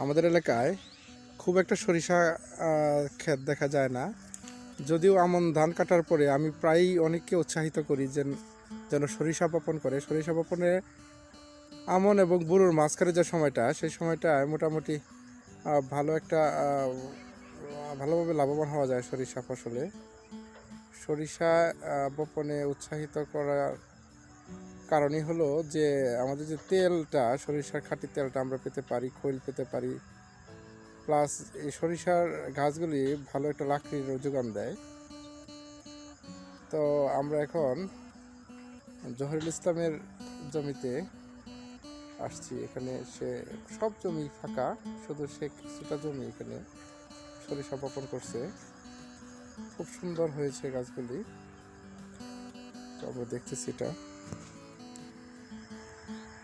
আমাদের এলাকায় খুব একটা সরিষা ক্ষেত দেখা যায় না। যদিও আমন ধান কাটার পরে আমি প্রায়ই অনেককে উৎসাহিত করি যেন সরিষা বপন করে। সরিষা বপনে আমন এবং বুরুর মাঝখানে যে সময়টা, সেই সময়টায় মোটামুটি ভালো একটা ভালোভাবে লাভবান হওয়া যায় সরিষা ফসলে। সরিষা বপনে উৎসাহিত করার কারণই হলো যে আমাদের যে তেলটা, সরিষার খাঁটি তেলটা আমরা পেতে পারি, খৈল পেতে পারি, প্লাস এই সরিষার গাছগুলি ভালো একটা লাকড়ির যোগান দেয়। তো আমরা এখন জহিরুল ইসলামের জমিতে আসছি। এখানে সে সব জমি ফাঁকা, শুধু সে কিছুটা জমি এখানে সরিষা বপন করছে। খুব সুন্দর হয়েছে গাছগুলি, তো আমরা দেখতেছি এটা।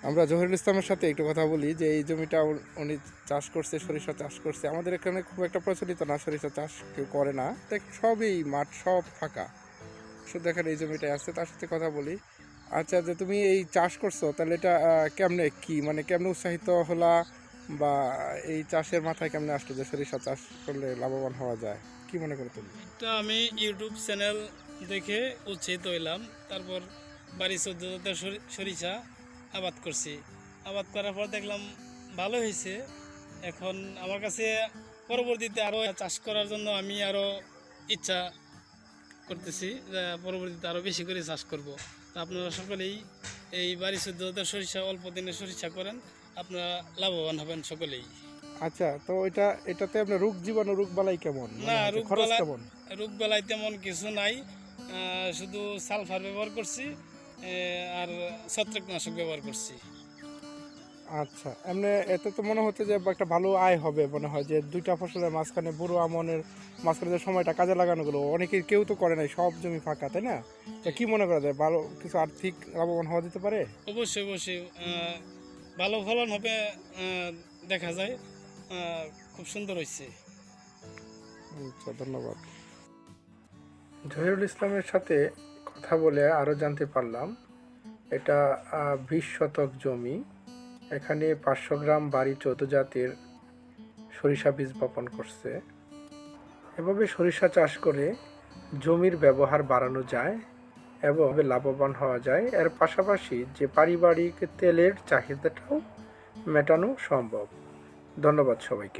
আমরা জহিরুল ইসলামের সাথে একটু কথা বলি যে এই জমিটা উনি চাষ করছে, সরিষা চাষ করছে। আমাদের এখানে খুব একটা প্রচলিত না, সরিষা চাষ কেউ করে না, দেখ সবই মাঠ, সব ফাঁকা, শুধু এখানে এই জমিটাই আসছে। তার সাথে কথা বলি। আচ্ছা, যে তুমি এই চাষ করছো, তাহলে এটা কেমনে কি মানে কেমনে উৎসাহিত হলা, বা এই চাষের মাথায় কেমনে আসলো যে সরিষা চাষ করলে লাভবান হওয়া যায়, কি মনে করো তুমি? এটা আমি ইউটিউব চ্যানেল দেখে উৎসাহিত হইলাম। তারপর বাড়ি 14 সরিষা আবাদ করছি। আবাদ করার পর দেখলাম ভালো হয়েছে। এখন আমার কাছে পরবর্তীতে আরও চাষ করার জন্য আমি আরও ইচ্ছা করতেছি, যে পরবর্তীতে আরও বেশি করে চাষ করব। তা আপনারা সকলেই এই বাড়ি 14 সরিষা অল্প দিনে সরিষা করেন, আপনারা লাভবান হবেন সকলেই। আচ্ছা, তো এটাতে আপনার রোগ জীবাণু, রোগ বালাই কেমন, না, খরচ কেমন? রোগ বেলায় তেমন কিছু নাই। শুধু সালফার ব্যবহার করছি আর ছত্রাকনাশক ব্যবহার করছি। আচ্ছা, এমনি এতে তো মনে হচ্ছে যে একটা ভালো আয় হবে মনে হয়, যে দুইটা ফসলের মাঝখানে, বুড়ো আমনের মাঝখানে যে সময়টা কাজে লাগানো গেলো, অনেকের কেউ তো করে নাই, সব জমি ফাঁকা, তাই না? তা কি মনে করা যায়, ভালো কিছু আর্থিক লাভবান হওয়া যেতে পারে? অবশ্যই অবশ্যই ভালো ফলন হবে, দেখা যায়। খুব সুন্দর হয়েছে। আচ্ছা, ধন্যবাদ। জহিরুল ইসলামের সাথে কথা বলে আরও জানতে পারলাম এটা 20 শতক জমি। এখানে 500 গ্রাম বাড়ি 14 জাতের সরিষা বীজ বপন করছে। এভাবে সরিষা চাষ করে জমির ব্যবহার বাড়ানো যায় এবং লাভবান হওয়া যায়। এর পাশাপাশি যে পারিবারিক তেলের চাহিদাটাও মেটানো সম্ভব। ধন্যবাদ সবাইকে।